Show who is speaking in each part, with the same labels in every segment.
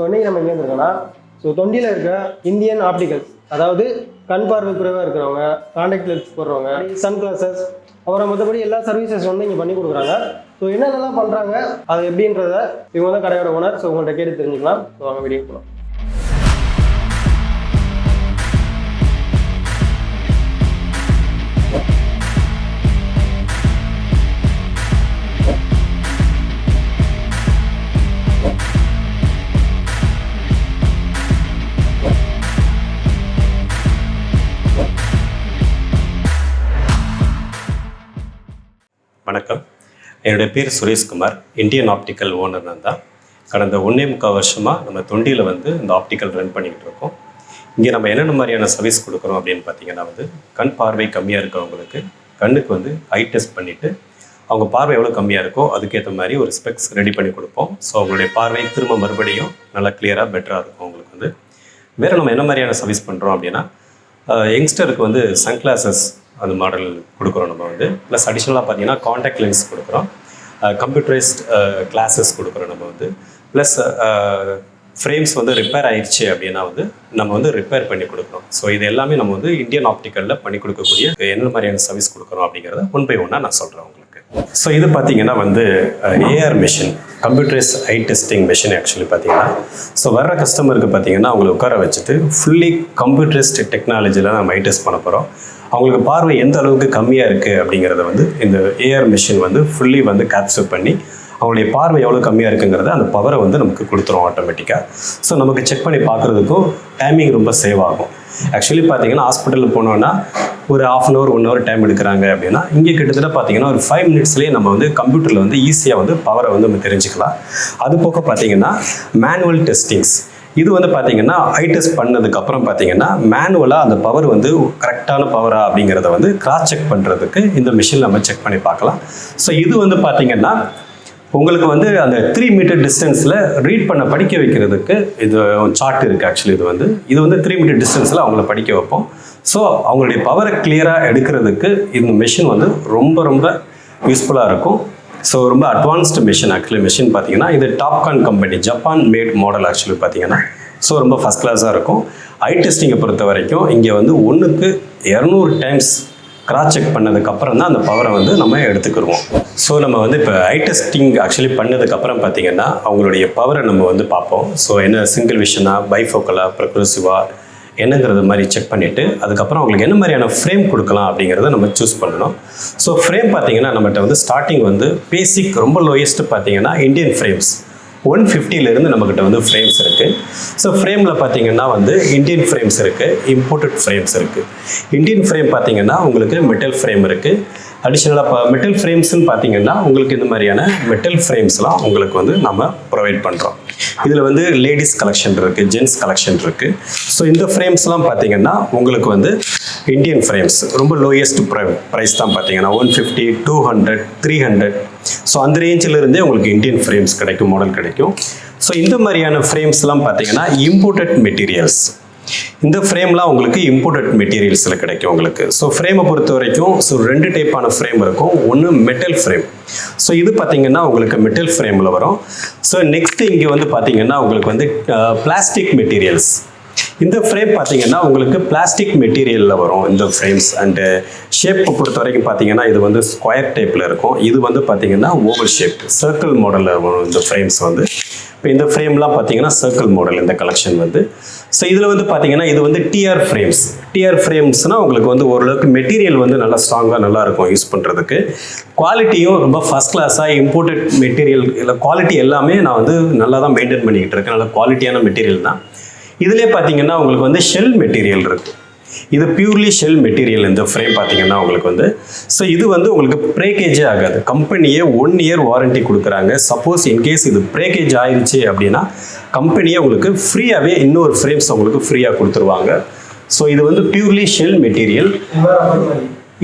Speaker 1: இன்னைக்கு நம்ம எங்கே இருக்கோம்னா தொண்டியில் இருக்க இந்தியன் ஆப்டிகல்ஸ், அதாவது கண் பார்வை குறைவாக இருக்கிறவங்க, கான்டாக்ட் லென்ஸ் போடுறவங்க, சன் கிளாஸஸ், அப்புறம் மற்றபடி எல்லா சர்வீசஸ் வந்து இங்கே பண்ணி கொடுக்குறாங்க. என்னென்னலாம் பண்ணுறாங்க அது எப்படின்றத இவங்க தான் கடையோட ஓனர். உங்கள்கிட்ட கேட்டு தெரிஞ்சுக்கலாம். வாங்க வீடியோ போகலாம்.
Speaker 2: வணக்கம், என்னுடைய பேர் சுரேஷ்குமார். இந்தியன் ஆப்டிக்கல் ஓனர் நான் தான். கடந்த 1.25 வருஷமாக நம்ம தொண்டியில் வந்து இந்த ஆப்டிக்கல் ரன் பண்ணிக்கிட்டு இருக்கோம். இங்கே நம்ம என்னென்ன மாதிரியான சர்வீஸ் கொடுக்குறோம் அப்படின்னு பார்த்தீங்கன்னா கண் பார்வை கம்மியாக இருக்கிறவங்களுக்கு கண்ணுக்கு ஐ டெஸ்ட் பண்ணிவிட்டு அவங்க பார்வை எவ்வளோ கம்மியாக இருக்கோ அதுக்கேற்ற மாதிரி ஒரு ஸ்பெக்ஸ் ரெடி பண்ணி கொடுப்போம். ஸோ அவங்களுடைய பார்வை திரும்ப மறுபடியும் நல்லா கிளியராக பெட்டராக இருக்கும். அவங்களுக்கு வேறு நம்ம என்ன மாதிரியான சர்வீஸ் பண்ணுறோம் அப்படின்னா, யங்ஸ்டருக்கு சன் கிளாஸஸ் அந்த மாடல் கொடுக்குறோம். நம்ம ப்ளஸ் அடிஷ்னலாக பார்த்தீங்கன்னா காண்டாக்ட் லென்ஸ் கொடுக்குறோம், கம்ப்யூட்டரைஸ்ட் கிளாஸஸ் கொடுக்குறோம். நம்ம ப்ளஸ் ஃப்ரேம்ஸ் ரிப்பேர் ஆயிடுச்சு அப்படின்னா நம்ம ரிப்பேர் பண்ணி கொடுக்குறோம். ஸோ இது எல்லாமே நம்ம இந்தியன் ஆப்டிக்கலில் பண்ணி கொடுக்கக்கூடிய என்ன மாதிரியான சர்வீஸ் கொடுக்குறோம் அப்படிங்கிறத ஒன் பை ஒன்னாக நான் சொல்கிறேன் உங்களுக்கு. ஸோ இது பார்த்தீங்கன்னா ஏஆர் மிஷின், கம்ப்யூட்டரைஸ்ட் ஐ டெஸ்டிங் மிஷின். ஆக்சுவலி பார்த்தீங்கன்னா வர்ற கஸ்டமருக்கு பார்த்தீங்கன்னா அவங்களை உட்கார வச்சுட்டு ஃபுல்லி கம்ப்யூட்டரைஸ்ட் டெக்னாலஜியில் நம்ம ஐ டெஸ்ட் பண்ண போகிறோம். அவங்களுக்கு பார்வை எந்த அளவுக்கு கம்மியாக இருக்குது அப்படிங்கிறத இந்த ஏஆர் மிஷின் ஃபுல்லி கேப்சர் பண்ணி அவங்களுடைய பார்வை எவ்வளோ கம்மியாக இருக்குங்கிறத அந்த பவரை நமக்கு கொடுத்துரும் ஆட்டோமேட்டிக்காக. ஸோ நமக்கு செக் பண்ணி பார்க்குறதுக்கும் டைமிங் ரொம்ப சேவ் ஆகும். ஆக்சுவலி பார்த்தீங்கன்னா ஹாஸ்பிட்டலில் போனோன்னா ஒரு 1/2 hour 1 hour டைம் எடுக்கிறாங்க அப்படின்னா, இங்கே கிட்டத்தட்ட பார்த்தீங்கன்னா ஒரு 5 minutesலேயே நம்ம கம்ப்யூட்டரில் ஈஸியாக பவரை நம்ம தெரிஞ்சுக்கலாம். அது போக பார்த்தீங்கன்னா மேனுவல் டெஸ்டிங்ஸ், இது பார்த்தீங்கன்னா ஐ டெஸ்ட் பண்ணதுக்கப்புறம் பார்த்தீங்கன்னா மேனுவலாக அந்த பவர் கரெக்டான பவரா அப்படிங்கிறத கிராஸ் செக் பண்ணுறதுக்கு இந்த மிஷின் நம்ம செக் பண்ணி பார்க்கலாம். ஸோ இது பார்த்தீங்கன்னா உங்களுக்கு அந்த 3 meter டிஸ்டன்ஸில் ரீட் பண்ண படிக்க வைக்கிறதுக்கு இது சார்ட் இருக்குது. ஆக்சுவலி இது 3 meter டிஸ்டன்ஸில் அவங்கள படிக்க வைப்போம். ஸோ அவங்களுடைய பவரை கிளியராக எடுக்கிறதுக்கு இந்த மிஷின் ரொம்ப ரொம்ப யூஸ்ஃபுல்லாக இருக்கும். ஸோ ரொம்ப அட்வான்ஸ்டு மிஷின். ஆக்சுவலி மிஷின் பார்த்தீங்கன்னா இது TOPCon company Japan mat model. Actually பார்த்தீங்கன்னா ரொம்ப ஃபஸ்ட் கிளாஸாக இருக்கும். ஐ டெஸ்டிங்கை பொறுத்த வரைக்கும் இங்கே 1க்கு 200 times கிராஸ் செக் பண்ணதுக்கப்புறம் தான் அந்த பவரை நம்ம எடுத்துக்கிடுவோம். ஸோ நம்ம இப்போ ஐ டெஸ்டிங் ஆக்சுவலி பண்ணதுக்கப்புறம் பார்த்தீங்கன்னா அவங்களுடைய பவரை நம்ம பார்ப்போம். ஸோ என்ன சிங்கிள் விஷனா, பைஃபோக்கலா, ப்ரொக்ரெசிவா என்னங்கிறது மாதிரி செக் பண்ணிவிட்டு அதுக்கப்புறம் அவங்களுக்கு என்ன மாதிரியான ஃப்ரேம் கொடுக்கலாம் அப்படிங்கிறத நம்ம சூஸ் பண்ணணும். ஸோ ஃப்ரேம் பார்த்தீங்கன்னா நம்மகிட்ட ஸ்டார்டிங் பேசிக் ரொம்ப லோயஸ்ட்டு பார்த்தீங்கன்னா இந்தியன் ஃப்ரேம்ஸ் 150லேருந்து நம்மக்கிட்ட ஃப்ரேம்ஸ் இருக்குது. ஸோ ஃப்ரேமில் பார்த்தீங்கன்னா இந்தியன் ஃப்ரேம்ஸ் இருக்குது, இம்போர்ட்டட் ஃப்ரேம்ஸ் இருக்குது. இந்தியன் ஃப்ரேம் பார்த்தீங்கன்னா உங்களுக்கு மெட்டல் ஃப்ரேம் இருக்குது. அடிஷ்னலாக மெட்டல் ஃப்ரேம்ஸ்ன்னு பார்த்தீங்கன்னா உங்களுக்கு இந்த மாதிரியான மெட்டல் ஃப்ரேம்ஸ்லாம் உங்களுக்கு நம்ம ப்ரொவைட் பண்ணுறோம். இதில் லேடிஸ் கலெக்ஷன் இருக்குது, ஜென்ஸ் கலெக்ஷன் இருக்குது. ஸோ இந்த ஃப்ரேம்ஸ்லாம் பார்த்தீங்கன்னா உங்களுக்கு இந்தியன் ஃப்ரேம்ஸ் ரொம்ப லோயஸ்ட் ப்ரைஸ் தான் பார்த்தீங்கன்னா 150, 200, 300. ஸோ அந்த ரேஞ்சிலிருந்தே உங்களுக்கு இந்தியன் ஃப்ரேம்ஸ் கிடைக்கும், மாடல் கிடைக்கும். ஸோ இந்த மாதிரியான ஃப்ரேம்ஸ்லாம் பார்த்தீங்கன்னா இம்போர்ட்டட் மெட்டீரியல்ஸ். இந்த ஃப்ரேம்லாம் உங்களுக்கு இம்போர்ட்டட் மெட்டீரியல்ஸில் கிடைக்கும் உங்களுக்கு. ஸோ ஃப்ரேமை பொறுத்த வரைக்கும் 2 டைப்பான ஃப்ரேம் இருக்கும். ஒன்று மெட்டல் ஃப்ரேம். ஸோ இது பார்த்தீங்கன்னா உங்களுக்கு மெட்டல் ஃப்ரேமில் வரும். ஸோ நெக்ஸ்ட்டு இங்கே பார்த்தீங்கன்னா உங்களுக்கு பிளாஸ்டிக் மெட்டீரியல்ஸ். இந்த ஃப்ரேம் பார்த்தீங்கன்னா உங்களுக்கு பிளாஸ்டிக் மெட்டீரியலில் வரும் இந்த ஃப்ரேம்ஸ். அண்டு ஷேப்பை பொறுத்த வரைக்கும் பார்த்தீங்கன்னா இது ஸ்கொயர் டைப்பில் இருக்கும். இது பார்த்தீங்கன்னா ஓவல் ஷேப், சர்க்கிள் மாடலில் வரும் இந்த ஃப்ரேம்ஸ். இப்போ இந்த ஃப்ரேம்லாம் பார்த்தீங்கன்னா சர்க்கிள் மாடல் இந்த கலெக்ஷன். ஸோ இதில் பார்த்தீங்கன்னா இது டிஆர் ஃப்ரேம்ஸ். டிஆர் ஃப்ரேம்ஸ்னால் உங்களுக்கு ஓரளவுக்கு மெட்டீரியல் நல்லா ஸ்ட்ராங்காக நல்லாயிருக்கும் யூஸ் பண்ணுறதுக்கு. குவாலிட்டியும் ரொம்ப ஃபஸ்ட் கிளாஸாக இம்போர்ட்டட் மெட்டீரியல் இல்லை, குவாலிட்டி எல்லாமே நான் நல்லா தான் மெயின்டைன் பண்ணிக்கிட்டு இருக்கேன். நல்ல குவாலிட்டியான மெட்டீரியல் தான். இதிலே பார்த்தீங்கன்னா உங்களுக்கு ஷெல் மெட்டீரியல் இருக்குது. இது பியூர்லி ஷெல் மெட்டீரியல் இந்த ஃப்ரேம் பார்த்தீங்கன்னா உங்களுக்கு ஸோ இது உங்களுக்கு பிரேக்கேஜே ஆகாது. கம்பெனியே 1 year வாரண்டி கொடுக்குறாங்க. சப்போஸ் இன்கேஸ் இது பிரேக்கேஜ் ஆயிடுச்சு அப்படின்னா கம்பெனியே உங்களுக்கு ஃப்ரீயாகவே இன்னொரு ஃப்ரேம்ஸ் உங்களுக்கு ஃப்ரீயாக கொடுத்துருவாங்க. ஸோ இது பியூர்லி ஷெல் மெட்டீரியல்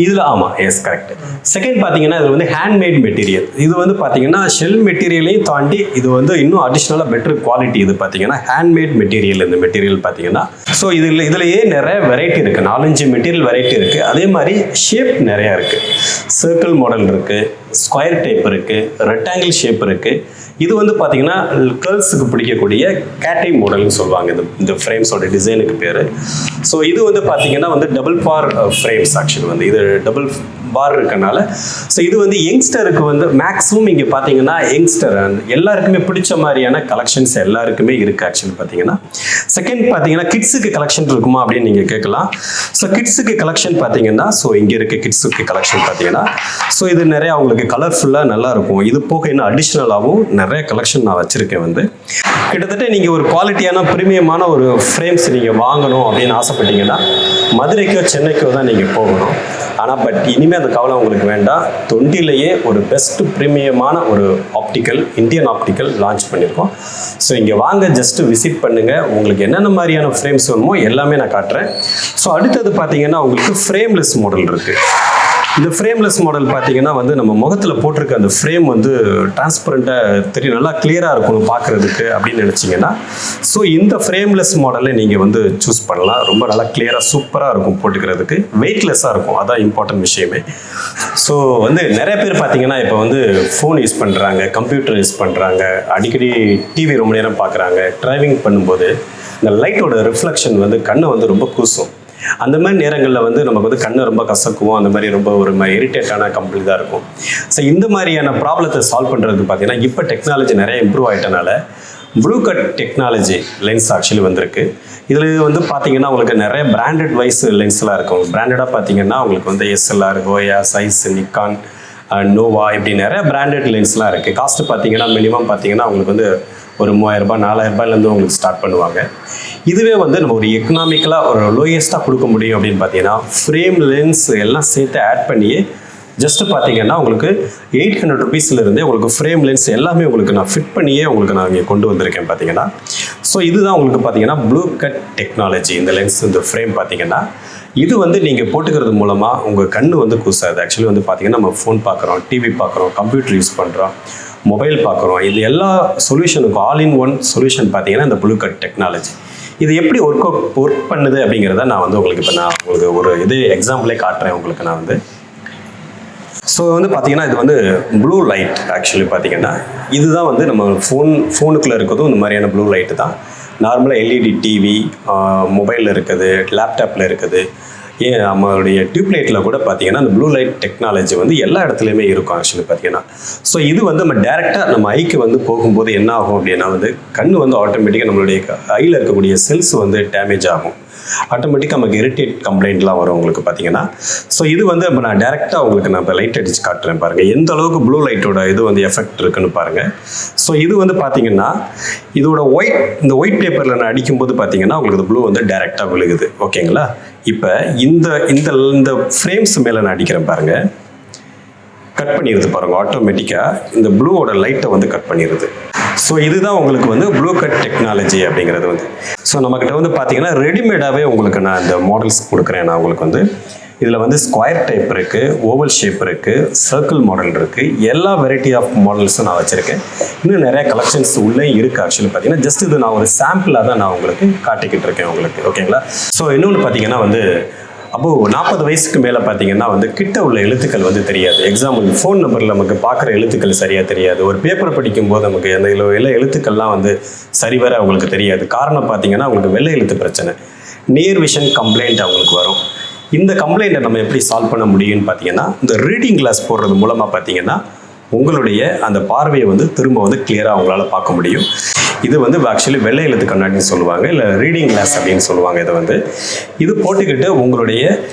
Speaker 2: இதில். ஆமாம், எஸ் கரெக்ட். செகண்ட் பார்த்தீங்கன்னா இது ஹேண்ட்மேட் மெட்டீரியல். இது பார்த்தீங்கன்னா ஷெல் மெட்டீரியலையும் தாண்டி இது இன்னும் அடிஷ்னலாக பெட்டர் குவாலிட்டி. இது பார்த்தீங்கன்னா ஹேண்ட்மேட் மெட்டீரியல். இந்த மெட்டீரியல் பார்த்தீங்கன்னா ஸோ இதுலேயே நிறைய வெரைட்டி இருக்குது, 4-5 மெட்டீரியல் வெரைட்டி இருக்குது. அதே மாதிரி ஷேப் நிறையா இருக்குது. சர்க்கிள் மாடல் இருக்குது, ஸ்கொயர் டைப் இருக்குது, ரெக்டாங்கிள் ஷேப் இருக்குது. இது வந்து பார்த்தீங்கன்னா கேர்ள்ஸுக்கு பிடிக்கக்கூடிய கேட்டை மாடல்னு சொல்லுவாங்க இந்த ஃப்ரேம்ஸோட டிசைனுக்கு பேர். ஸோ இது வந்து பார்த்தீங்கன்னா வந்து டபுள் பார் ஃப்ரேம்ஸ். ஆக்சுவலி வந்து இது டபுள் பார் இருக்கனால ஸோ இது வந்து யங்ஸ்டருக்கு வந்து மேக்ஸிமம் இங்கே பார்த்தீங்கன்னா யங்ஸ்டர் எல்லாருக்குமே பிடிச்ச மாதிரியான கலெக்ஷன்ஸ் எல்லாருக்குமே இருக்குது. ஆக்சுவலி பார்த்தீங்கன்னா செகண்ட் பார்த்தீங்கன்னா கிட்ஸுக்கு கலெக்ஷன் இருக்குமா அப்படின்னு நீங்கள் கேட்கலாம். ஸோ கிட்ஸுக்கு கலெக்ஷன் பார்த்தீங்கன்னா ஸோ இங்கே இருக்க கிட்ஸுக்கு கலெக்ஷன் பார்த்தீங்கன்னா ஸோ இது நிறைய அவங்களுக்கு கலர்ஃபுல்லாக நல்லா இருக்கும். இது போக இன்னும் அடிஷ்னலாகவும் நிறைய கலெக்ஷன் நான் வச்சுருக்கேன். வந்து கிட்டத்தட்ட நீங்கள் ஒரு குவாலிட்டியான ப்ரீமியமான ஒரு ஃப்ரேம்ஸ் நீங்கள் வாங்கணும் அப்படின்னு ஆசைப்பட்டீங்கன்னா மதுரைக்கோ சென்னைக்கோ தான் நீங்கள் போகணும். ஆனால் பட் இனிமேல் அந்த கவலை உங்களுக்கு வேண்டாம். தொண்டிலேயே ஒரு பெஸ்ட் ப்ரீமியமான ஒரு ஆப்டிக்கல் இந்தியன் ஆப்டிக்கல் லான்ச் பண்ணியிருக்கோம். ஸோ இங்கே வாங்க, ஜஸ்ட்டு விசிட் பண்ணுங்கள். உங்களுக்கு என்னென்ன மாதிரியான ஃப்ரேம்ஸ் வேணுமோ எல்லாமே நான் காட்டுறேன். ஸோ அடுத்தது பார்த்தீங்கன்னா உங்களுக்கு ஃப்ரேம்லெஸ் மாடல் இருக்குது. இந்த ஃப்ரேம்லெஸ் மாடல் பார்த்தீங்கன்னா வந்து நம்ம முகத்தில் போட்டிருக்க அந்த ஃப்ரேம் வந்து டிரான்ஸ்பரண்ட்டாக தெரியும், நல்லா கிளியராக இருக்கணும் பார்க்குறதுக்கு அப்படின்னு நினச்சிங்கன்னா ஸோ இந்த ஃப்ரேம்லெஸ் மாடலை நீங்கள் வந்து சூஸ் பண்ணலாம். ரொம்ப நல்லா கிளியராக சூப்பராக இருக்கும், போட்டுக்கிறதுக்கு வெயிட்லெஸ்ஸாக இருக்கும். அதான் இம்பார்ட்டன்ட் விஷயமே. ஸோ வந்து நிறைய பேர் பார்த்தீங்கன்னா இப்போ வந்து ஃபோன் யூஸ் பண்ணுறாங்க, கம்ப்யூட்டர் யூஸ் பண்ணுறாங்க, அடிக்கடி டிவி ரொம்ப நேரம் பார்க்குறாங்க. டிரைவிங் பண்ணும்போது இந்த லைட்டோட ரிஃப்ளெக்ஷன் வந்து கண்ணை வந்து ரொம்ப கூசும். அந்த மாதிரி நேரங்களில் வந்து நமக்கு வந்து கண்ணை ரொம்ப கசக்குவோம். அந்த மாதிரி ரொம்ப ஒரு இரிட்டேட்டான கம்பெனி தான் இருக்கும். ஸோ இந்த மாதிரியான ப்ராப்ளத்தை சால்வ் பண்ணுறதுக்கு பார்த்தீங்கன்னா இப்போ டெக்னாலஜி நிறைய இம்ப்ரூவ் ஆகிட்டனால blue cut technology lens actually வந்திருக்கு. இதில் வந்து பார்த்தீங்கன்னா உங்களுக்கு நிறைய பிராண்டட் வைஸ் லென்ஸ்லாம் இருக்கும். பிராண்டடாக பார்த்தீங்கன்னா உங்களுக்கு வந்து எஸ்எல்ஆர், கோயா, சைஸ், நிக்கான், நோவா இப்படி நிறைய பிராண்டட் லென்ஸ்லாம் இருக்குது. காஸ்ட்டு பார்த்தீங்கன்னா மினிமம் பார்த்தீங்கன்னா உங்களுக்கு வந்து ஒரு 3000 ரூபாய் 4000 ரூபாயிலேருந்து உங்களுக்கு ஸ்டார்ட் பண்ணுவாங்க. இதுவே வந்து நம்ம ஒரு எக்கனாமிக்கலாக ஒரு லோயஸ்ட்டாக கொடுக்க முடியும் அப்படின்னு பார்த்தீங்கன்னா ஃப்ரேம் லென்ஸ் எல்லாம் சேர்த்து ஆட் பண்ணியே ஜஸ்ட்டு பார்த்தீங்கன்னா உங்களுக்கு 800 ருபீஸ்லேருந்தே உங்களுக்கு ஃப்ரேம் லென்ஸ் எல்லாமே உங்களுக்கு நான் ஃபிட் பண்ணியே உங்களுக்கு நான் இங்கே கொண்டு வந்திருக்கேன் பார்த்தீங்கன்னா. ஸோ இதுதான் உங்களுக்கு பார்த்தீங்கன்னா ப்ளூ கட் டெக்னாலஜி. இந்த லென்ஸ் இந்த ஃப்ரேம் பார்த்தீங்கன்னா இது வந்து நீங்கள் போட்டுக்கிறது மூலமாக உங்கள் கண்ணு வந்து கூசாது. ஆக்சுவலி வந்து பார்த்தீங்கன்னா நம்ம ஃபோன் பார்க்குறோம், டிவி பார்க்குறோம், கம்ப்யூட்டர் யூஸ் பண்ணுறோம், மொபைல் பார்க்குறோம். இது எல்லா சொல்யூஷனுக்கும் ஆல் இன் ஒன் சொல்யூஷன் பார்த்தீங்கன்னா இந்த ப்ளூ கட் டெக்னாலஜி. இது எப்படி ஒர்க் பண்ணுது அப்படிங்கிறத நான் வந்து உங்களுக்கு இப்போ நான் உங்களுக்கு ஒரு இது எக்ஸாம்பிளே காட்டுறேன் உங்களுக்கு நான் வந்து. ஸோ வந்து பார்த்தீங்கன்னா இது வந்து ப்ளூ லைட். ஆக்சுவலி பார்த்தீங்கன்னா இதுதான் வந்து நம்ம ஃபோனுக்குள்ளே இருக்கிறதும் இந்த மாதிரியான ப்ளூ லைட்டு தான். நார்மலாக எல்இடி டிவி, மொபைலில் இருக்குது, லேப்டாப்பில் இருக்குது, ஏன் நம்மளுடைய டியூப்லைட்டில் கூட பார்த்தீங்கன்னா அந்த ப்ளூ லைட் டெக்னாலஜி வந்து எல்லா இடத்துலையுமே இருக்கும். ஆக்சுவலி பார்த்தீங்கன்னா ஸோ இது வந்து நம்ம டேரெக்டாக நம்ம ஐக்கு வந்து போகும்போது என்ன ஆகும் அப்படின்னா வந்து கண் வந்து ஆட்டோமேட்டிக்காக நம்மளுடைய ஐயில் இருக்கக்கூடிய செல்ஸ் வந்து டேமேஜ் ஆகும். ஆட்டோமேட்டிக்காக நமக்கு இரிட்டேட் கம்ப்ளைண்ட்லாம் வரும் உங்களுக்கு பார்த்தீங்கன்னா. ஸோ இது வந்து இப்போ நான் டேரெக்டாக உங்களுக்கு நான் இப்போ லைட் அடிச்சு காட்டுறேன் பாருங்கள், எந்த அளவுக்கு ப்ளூ லைட்டோட இது வந்து எஃபெக்ட் இருக்குன்னு பாருங்கள். ஸோ இது வந்து பார்த்தீங்கன்னா இதோட இந்த ஒயிட் பேப்பரில் நான் அடிக்கும்போது பார்த்தீங்கன்னா உங்களுக்கு ப்ளூ வந்து டேரெக்டாக விழுகுது. ஓகேங்களா? இப்போ இந்த ஃப்ரேம்ஸ் மேலே நான் அடிக்கிறேன் பாருங்கள், கட் பண்ணிடுது பாருங்கள் ஆட்டோமேட்டிக்காக. இந்த ப்ளூவோட லைட்டை வந்து கட் பண்ணிடுது. ஸோ இதுதான் உங்களுக்கு வந்து ப்ளூ கட் டெக்னாலஜி அப்படிங்கிறது வந்து. ஸோ நம்மக்கிட்ட வந்து பார்த்தீங்கன்னா ரெடிமேடாகவே உங்களுக்கு நான் இந்த மாடல்ஸ் கொடுக்குறேன். நான் உங்களுக்கு வந்து இதில் வந்து ஸ்கொயர் டைப் இருக்குது, ஓவல் ஷேப் இருக்குது, சர்க்கிள் மாடல் இருக்குது, எல்லா வெரைட்டி ஆஃப் மாடல்ஸும் நான் வச்சுருக்கேன். இன்னும் நிறைய கலெக்ஷன்ஸ் உள்ளே இருக்குது. ஆக்சுவலி பார்த்தீங்கன்னா ஜஸ்ட் இது நான் ஒரு சாம்பிளாக தான் நான் உங்களுக்கு காட்டிக்கிட்டு இருக்கேன் உங்களுக்கு. ஓகேங்களா? ஸோ இன்னொன்று பார்த்தீங்கன்னா வந்து அப்போது 40 வயசுக்கு மேலே பார்த்தீங்கன்னா வந்து கிட்ட உள்ள எழுத்துக்கள் வந்து தெரியாது. எக்ஸாம்பிள் ஃபோன் நம்பரில் நமக்கு பார்க்குற எழுத்துக்கள் சரியாக தெரியாது. ஒரு பேப்பரை படிக்கும்போது நமக்கு அந்த எல்லா எழுத்துக்கள்லாம் வந்து சரிவர அவங்களுக்கு தெரியாது. காரணம் பார்த்தீங்கன்னா அவங்களுக்கு வெள்ளை எழுத்து பிரச்சனை, நியர் விஷன் கம்ப்ளைண்ட் அவங்களுக்கு வரும். இந்த கம்ப்ளைண்ட்டை நம்ம எப்படி சால்வ் பண்ண முடியும்னு பார்த்தீங்கன்னா இந்த ரீடிங் கிளாஸ் போடுறது மூலமாக பார்த்தீங்கன்னா உங்களுடைய அந்த பார்வையை வந்து திரும்ப வந்து கிளியராக அவங்களால பார்க்க முடியும். இது வந்து ஆக்சுவலி வெள்ளை எழுத்து கண்ணாடின்னு சொல்லுவாங்க, இல்லை ரீடிங் கிளாஸ் அப்படின்னு சொல்லுவாங்க. இதை வந்து இது போட்டுக்கிட்டு உங்களுடைய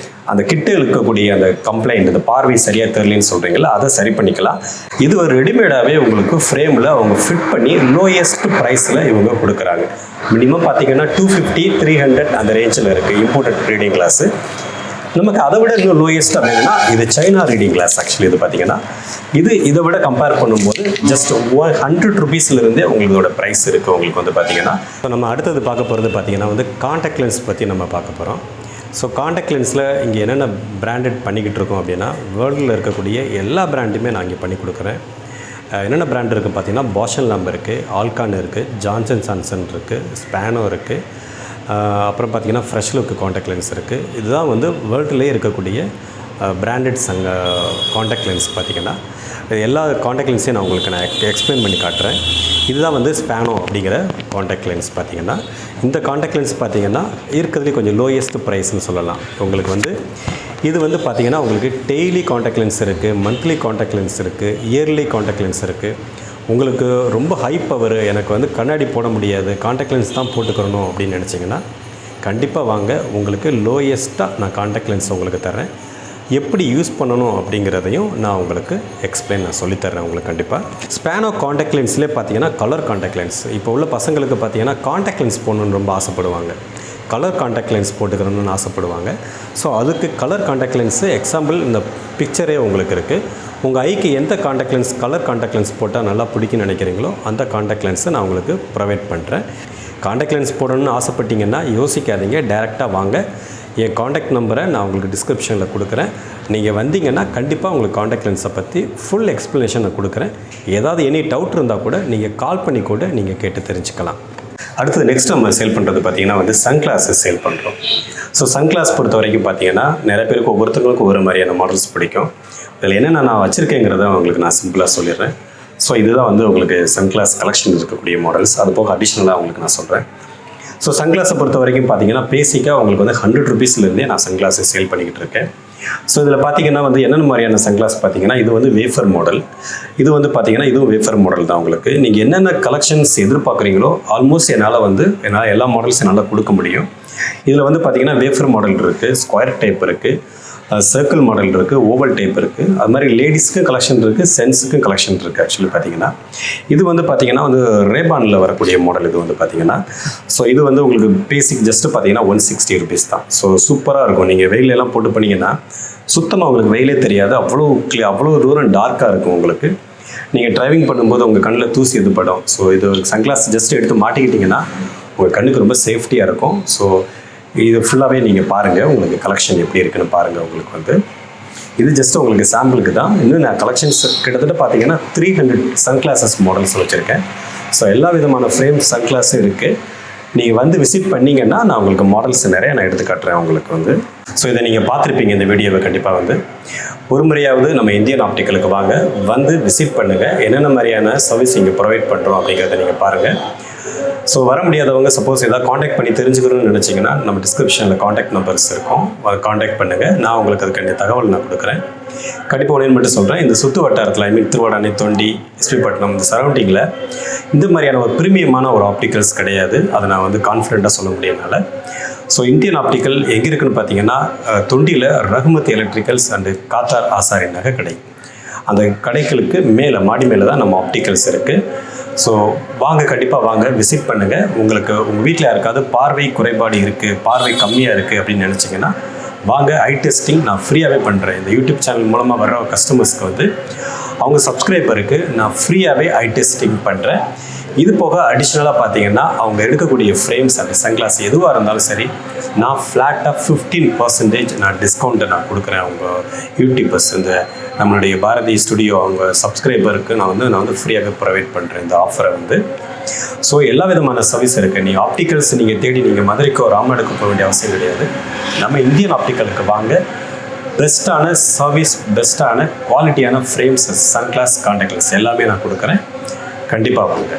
Speaker 2: அந்த கிட்ட இருக்கக்கூடிய அந்த கம்ப்ளைண்ட், இந்த பார்வை சரியாக தெரியலன்னு சொல்கிறீங்களா, அதை சரி பண்ணிக்கலாம். இது ஒரு ரெடிமேடாகவே உங்களுக்கு ஃப்ரேமில் அவங்க ஃபிட் பண்ணி லோயஸ்ட் ப்ரைஸில் இவங்க கொடுக்குறாங்க. மினிமம் பார்த்தீங்கன்னா 250, 300 அந்த ரேஞ்சில் இருக்குது இம்போர்ட்டட் ரீடிங் கிளாஸு. நமக்கு அதை விட இன்னும் லோயஸ்ட் அப்படின்னா இது சைனா ரீடிங் கிளாஸ். ஆக்சுவலி இது பார்த்தீங்கன்னா இதை விட கம்பேர் பண்ணும்போது ஜஸ்ட் 100 ருபீஸ்லேருந்தே உங்களோட ப்ரைஸ் இருக்குது உங்களுக்கு வந்து பார்த்தீங்கன்னா. இப்போ நம்ம அடுத்தது பார்க்க போகிறது பார்த்தீங்கன்னா வந்து காண்டாக்ட் லென்ஸ் பற்றி நம்ம பார்க்க போகிறோம். ஸோ காண்டாக்ட் லென்ஸில் இங்கே என்னென்ன பிராண்டட் பண்ணிக்கிட்டு இருக்கோம் அப்படின்னா வேர்ல்டில் இருக்கக்கூடிய எல்லா பிராண்டுமே நான் இங்கே பண்ணி கொடுக்குறேன். என்னென்ன பிராண்ட் இருக்குது பார்த்தீங்கன்னா பாஷன் லேம்ப் இருக்குது, ஆல்கான் இருக்குது, ஜான்சன் சான்சன் இருக்குது, ஸ்பேனோ இருக்குது, அப்புறம் பார்த்திங்கன்னா ஃப்ரெஷ் லுக் காண்டாக்ட் லென்ஸ் இருக்குது. இதுதான் வந்து வேர்ல்டுலேயே இருக்கக்கூடிய பிராண்டட் காண்டாக்ட் லென்ஸ் பார்த்திங்கன்னா. எல்லா காண்டாக்ட் லென்ஸையும் நான் உங்களுக்கு எக்ஸ்பிளைன் பண்ணி காட்டுறேன். இதுதான் வந்து ஸ்பேனோ அப்படிங்கிற காண்டாக்ட் லென்ஸ் பார்த்தீங்கன்னா. இந்த காண்டாக்ட் லென்ஸ் பார்த்தீங்கன்னா இருக்கிறதுலே கொஞ்சம் லோயஸ்ட் ப்ரைஸ்னு சொல்லலாம். உங்களுக்கு வந்து இது வந்து பார்த்தீங்கன்னா உங்களுக்கு டெய்லி காண்டாக்ட் லென்ஸ் இருக்குது, மந்த்லி காண்டாக்ட் லென்ஸ் இருக்குது, இயர்லி காண்டாக்ட் லென்ஸ் இருக்குது. உங்களுக்கு ரொம்ப ஹை பவர், எனக்கு வந்து கண்ணாடி போட முடியாது, காண்டாக்ட் லென்ஸ் தான் போட்டுக்கிறணும் அப்படின்னு நினச்சிங்கன்னா கண்டிப்பாக வாங்க. உங்களுக்கு லோயஸ்ட்டாக நான் காண்டாக்ட் லென்ஸ் உங்களுக்கு தரேன். எப்படி யூஸ் பண்ணணும் அப்படிங்கிறதையும் நான் உங்களுக்கு நான் சொல்லித்தரேன் உங்களுக்கு கண்டிப்பாக. ஸ்பேனோ காண்டாக்ட் லென்ஸ்லேயே பார்த்தீங்கன்னா கலர் காண்டாக்ட் லென்ஸ். இப்போ உள்ள பசங்களுக்கு பார்த்தீங்கன்னா காண்டாக்ட் லென்ஸ் போடணுன்னு ரொம்ப ஆசைப்படுவாங்க, கலர் காண்டாக்ட் லென்ஸ் போட்டுக்கணும்னு ஆசைப்படுவாங்க. ஸோ அதுக்கு கலர் காண்டாக்ட் லென்ஸு எக்ஸாம்பிள் இந்த பிக்சரே உங்களுக்கு இருக்குது. உங்கள் ஐக்கு எந்த contact lens colour contact lens போட்டால் நல்லா பிடிக்குன்னு நினைக்கிறீங்களோ அந்த காண்டாக்ட் லென்ஸை நான் உங்களுக்கு ப்ரொவைட் பண்ணுறேன். காண்டாக்ட் லென்ஸ் போடணும்னு ஆசைப்பட்டீங்கன்னா யோசிக்காதீங்க, டேரெக்டாக வாங்க. என் காண்டாக்ட் நம்பரை நான் உங்களுக்கு டிஸ்கிரிப்ஷனில் கொடுக்குறேன். நீங்கள் வந்தீங்கன்னா கண்டிப்பாக உங்களுக்கு காண்டாக்ட் லென்ஸை பற்றி ஃபுல் எக்ஸ்ப்ளனேஷன் நான் கொடுக்குறேன். ஏதாவது எனி டவுட் இருந்தால் கூட நீங்கள் கால் பண்ணி கூட நீங்கள் கேட்டு தெரிஞ்சுக்கலாம். அடுத்தது நெக்ஸ்ட் நம்ம சேல் பண்ணுறது பார்த்தீங்கன்னா வந்து சன்கிளாஸஸ் சேல் பண்ணுறோம். ஸோ சன்கிளாஸ் பொறுத்த வரைக்கும் பார்த்தீங்கன்னா நிறைய பேருக்கு ஒவ்வொருத்தங்களுக்கும் ஒவ்வொரு மாதிரியான மாடல்ஸ் பிடிக்கும். இதில் என்னென்ன நான் வச்சுருக்கேங்கிறத உங்களுக்கு நான் சிம்பிளாக சொல்லிடுறேன். ஸோ இதுதான் வந்து உங்களுக்கு சன்கிளாஸ் கலெக்ஷன் இருக்கக்கூடிய மாடல்ஸ். அது போக அடிஷ்னலாக உங்களுக்கு நான் சொல்கிறேன். ஸோ சன்கிளாஸை பொறுத்த வரைக்கும் பார்த்தீங்கன்னா பேசிக்காக உங்களுக்கு வந்து 100 rupeesலேருந்தே நான் சன்கிளாஸை சேல் பண்ணிக்கிட்டு இருக்கேன். ஸோ இதில் பார்த்தீங்கன்னா வந்து என்னென்ன மாதிரியான சன்கிளாஸ் பார்த்தீங்கன்னா இது வந்து வேஃபர் மாடல், இது வந்து பார்த்தீங்கன்னா இதுவும் வேஃபர் மாடல் தான். உங்களுக்கு நீங்கள் என்னென்ன கலெக்ஷன்ஸ் எதிர்பார்க்குறீங்களோ ஆல்மோஸ்ட் என்னால் எல்லா மாடல்ஸும் என்னால் கொடுக்க முடியும். இதில் வந்து பார்த்தீங்கன்னா வேஃபர் மாடல் இருக்குது, ஸ்கொயர் டைப் இருக்குது, சர்க்கிள் மாடல் இருக்குது, ஓவல் டைப் இருக்குது. அது மாதிரி லேடிஸ்க்கும் கலெக்ஷன் இருக்குது, சென்ஸுக்கும் கலெக்ஷன் இருக்குது. ஆக்சுவலி பார்த்தீங்கன்னா இது வந்து பார்த்தீங்கன்னா வந்து ரேபானில் வரக்கூடிய மாடல். இது வந்து பார்த்தீங்கன்னா ஸோ இது வந்து உங்களுக்கு பேசிக் ஜஸ்ட்டு பார்த்தீங்கன்னா 160 rupees தான். ஸோ சூப்பராக இருக்கும். நீங்கள் வெயிலெல்லாம் போட்டு பண்ணிங்கன்னா சுத்தமாக உங்களுக்கு வெயிலே தெரியாது, அவ்வளோ தூரம் டார்க்காக இருக்கும். உங்களுக்கு நீங்கள் டிரைவிங் பண்ணும்போது உங்கள் கண்ணில் தூசி எது படும். ஸோ இது சன்கிளாஸ் ஜஸ்ட் எடுத்து மாட்டிக்கிட்டிங்கன்னா உங்கள் கண்ணுக்கு ரொம்ப சேஃப்டியாக இருக்கும். ஸோ இது ஃபுல்லாகவே நீங்கள் பாருங்கள், உங்களுக்கு கலெக்ஷன் எப்படி இருக்குன்னு பாருங்கள். உங்களுக்கு வந்து இது ஜஸ்ட் உங்களுக்கு சாம்பிளுக்கு தான். இன்னும் நான் கலெக்ஷன்ஸ் கிட்டத்தட்ட பார்த்தீங்கன்னா 300 சன்கிளாஸஸ் மாடல்ஸ் வச்சுருக்கேன். ஸோ எல்லா விதமான ஃப்ரேம் சன்கிளாஸும் இருக்குது. நீங்கள் வந்து விசிட் பண்ணிங்கன்னா நான் உங்களுக்கு மாடல்ஸ் நிறைய நான் எடுத்து காட்டுறேன் உங்களுக்கு வந்து. ஸோ இதை நீங்கள் பார்த்துருப்பீங்க இந்த வீடியோவை. கண்டிப்பாக வந்து ஒரு முறையாவது நம்ம இந்தியன் ஆப்டிக்கலுக்கு வாங்க, வந்து விசிட் பண்ணுங்கள். என்னென்ன மாதிரியான சர்வீஸ் இங்கே ப்ரொவைட் பண்ணுறோம் அப்படிங்கிறத நீங்கள் பாருங்கள். ஸோ வர முடியாதவங்க சப்போஸ் ஏதாவது காண்டாக்ட் பண்ணி தெரிஞ்சுக்கணும்னு நினச்சிங்கன்னா நம்ம டிஸ்கிரிப்ஷனில் காண்டாக்ட் நம்பர்ஸ் இருக்கும், அதை காண்டாக்ட் பண்ணுங்கள். நான் உங்களுக்கு அதுக்கான தகவல் நான் கொடுக்குறேன். கண்டிப்பாக ஒன்று மட்டும் சொல்கிறேன், இந்த சுற்று வட்டாரத்தில் திருவாடானை, தொண்டி, எஸ்பிபட்டினம் இந்த சரௌண்டிங்கில் இந்த மாதிரியான ஒரு பிரீமியமான ஒரு ஆப்டிக்கல்ஸ் கிடையாது. அதை நான் வந்து கான்ஃபிடென்ட்டாக சொல்ல முடியனால. ஸோ இந்தியன் ஆப்டிக்கல் எங்கே இருக்குன்னு பார்த்தீங்கன்னா தொண்டியில் ரகுமதி எலக்ட்ரிக்கல்ஸ் அண்டு காத்தார் ஆசாரி நகை கடை. அந்த கடைகளுக்கு மேலே மாடி மேலே தான் நம்ம ஆப்டிக்கல்ஸ் இருக்குது. ஸோ வாங்க, கண்டிப்பாக வாங்க, விசிட் பண்ணுங்கள். உங்களுக்கு உங்கள் வீட்டில் யாருக்காவது பார்வை குறைபாடு இருக்குது, பார்வை கம்மியாக இருக்குது அப்படின்னு நினச்சிங்கன்னா வாங்க. ஐ டெஸ்டிங் நான் ஃப்ரீயாகவே பண்ணுறேன். இந்த யூடியூப் சேனல் மூலமாக வர்ற கஸ்டமர்ஸ்க்கு வந்து அவங்க சப்ஸ்கிரைபருக்கு நான் ஃப்ரீயாகவே ஐ டெஸ்டிங் பண்ணுறேன். இது போக அடிஷ்னலாக பார்த்தீங்கன்னா அவங்க எடுக்கக்கூடிய ஃப்ரேம்ஸ் அந்த சன்கிளாஸ் எதுவாக இருந்தாலும் சரி, நான் ஃப்ளாட்டாக 15% நான் டிஸ்கவுண்ட்டை நான் கொடுக்குறேன். அவங்க யூடியூபர்ஸ் இந்த நம்மளுடைய பாரதி ஸ்டுடியோ அவங்க சப்ஸ்கிரைபருக்கு நான் வந்து ஃப்ரீயாக ப்ரொவைட் பண்ணுறேன் இந்த ஆஃபரை வந்து. ஸோ எல்லா விதமான சர்வீஸ் இருக்குது. நீங்கள் ஆப்டிக்கல்ஸ் நீங்கள் தேடி நீங்கள் மதுரைக்கோ ராமநாடுக்கோ போக வேண்டிய அவசியம் கிடையாது. நம்ம இந்தியன் ஆப்டிக்கலுக்கு வாங்க. பெஸ்ட்டான சர்வீஸ், பெஸ்ட்டான குவாலிட்டியான ஃப்ரேம்ஸ், சன்கிளாஸ், காண்டாக்ட் லென்ஸ் எல்லாமே நான் கொடுக்குறேன். கண்டிப்பாக வாங்க.